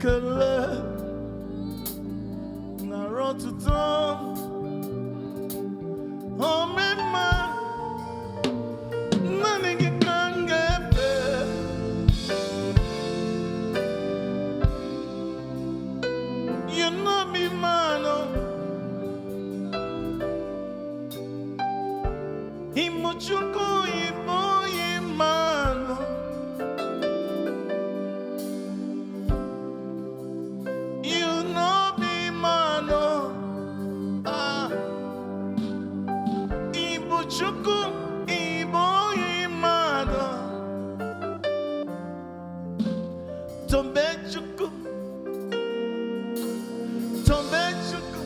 ekele nara otuto omema naanị gị ka m ga-efe. You know me, man. Imuchuku imo imano. You know me, man. Ah, Imuchuku imo imano. Tobechukwu. Tobechukwu,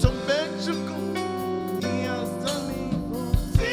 Tobechukwu, he has done it for me.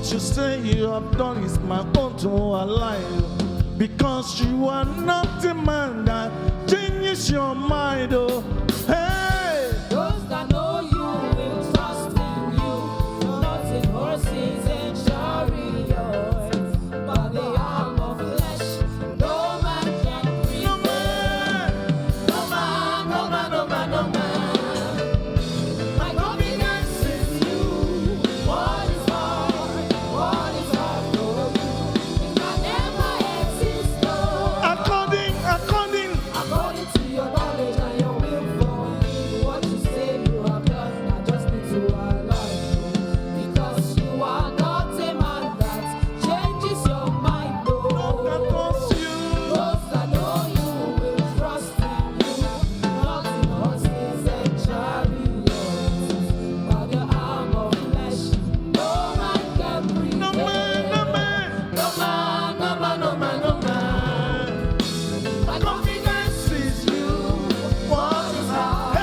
What you say you have done is my own to lie. Because you are not the man that changes your mind. Oh, hey. Those that know you will trust in you, not in horses and chariots, but the arm of flesh. No man can prevail. No man. No man, no man, no man, no man. My confidence is you. What is hard for you? It can never exist, no. According According to your knowledge and your will for me, what you say you have done, I just need to allow you. Because you are not a man that changes your mind, no. because you. Those that know you will trust in you, not in horses and chariots, but the arm of flesh. No man can prevail. No man, no man. No man, no man, no man, no man. My confidence is you. What is hard?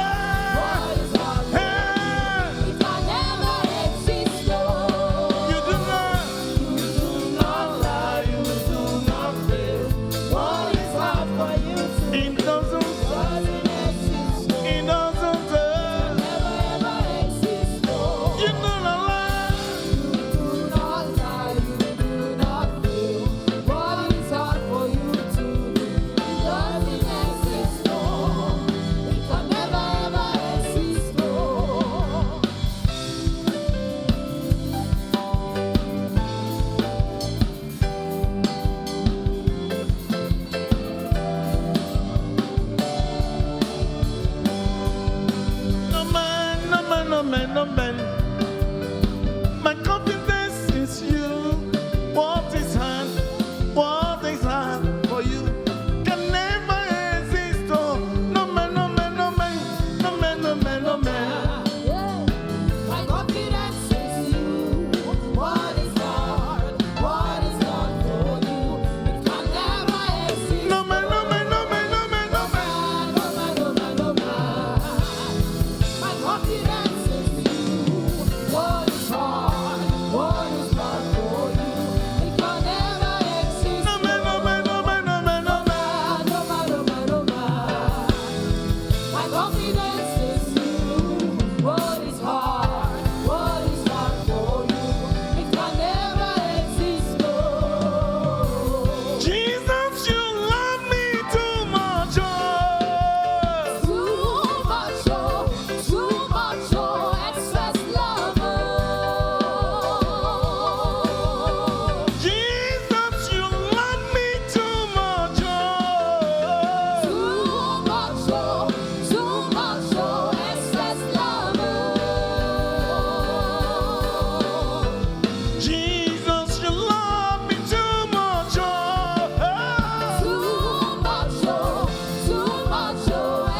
What is hard? Hey. It can never exist, no. You do not. You do not lie, you do not fail. What is hard for you to It doesn't. doesn't exist, no. It doesn't. Never ever exist, no. You do not lie. You do not lie, you do not fail. What is hard for you to do doesn't exist, no. It can never ever exist, no. No man, no man, no man, no man. My confidence is you. What is hard for you can never exist. Oh, no man, no man, no man, no man, no man, no man. My confidence is you. What is hard for you? It can never exist. No man, no man, no man, no man, no man. No man, no man, no man. My confidence is you. What is hard for you? It can never exist. No man, no man, no man, no man, no man. No man, no man, no man. My confidence is you. What is hard for you? It can never exist, no. Jesus, you love me too much. Oh. Too much, excess love. Jesus, you love me too much. Oh. Too much, excess love. Jesus, you love me too much. Oh. Too much,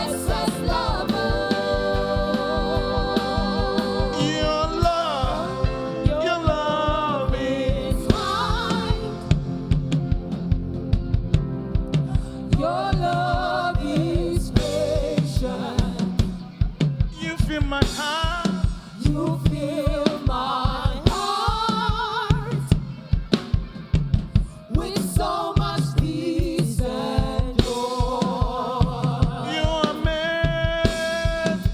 excess love. Your love is mine. Your love is patient. you fill my heart. You fill my heart with so much peace and joy. You amaze.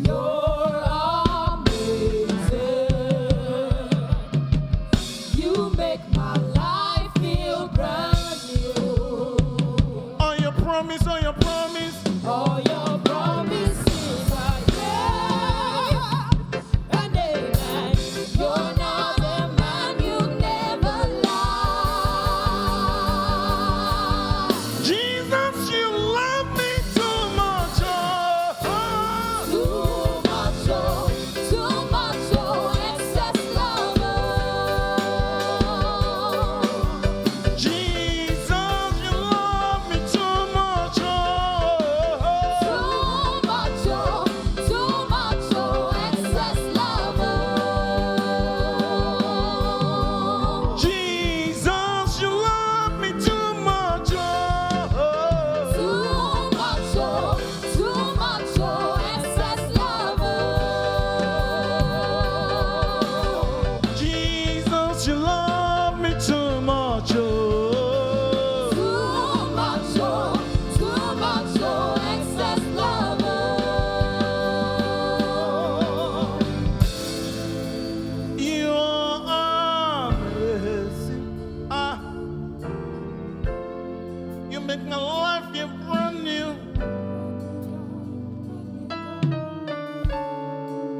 You're amazing. You make my life feel brand new. On your promise, on your promise. All your promises are yeah and amen.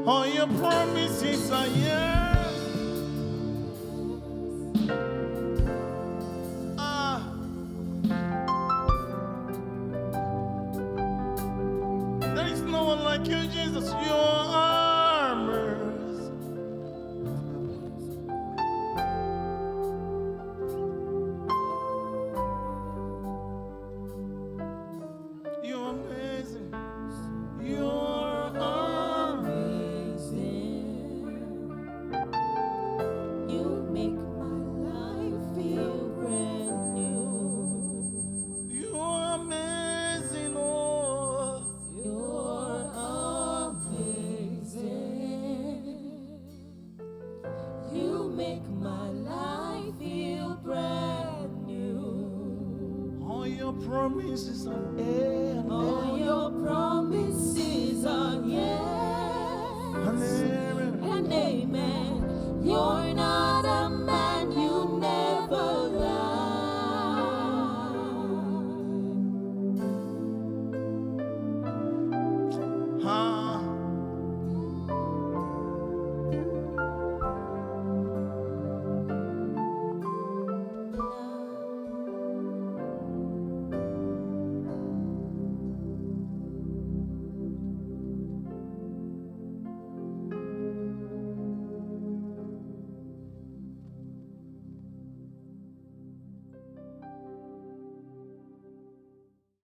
All your promises are yes. There is no one like you, Jesus. Your armors. You're amazing. You're You make my life feel brand new. You're amazing. Oh. You're amazing. You make my life feel brand new. All your promises are amen. All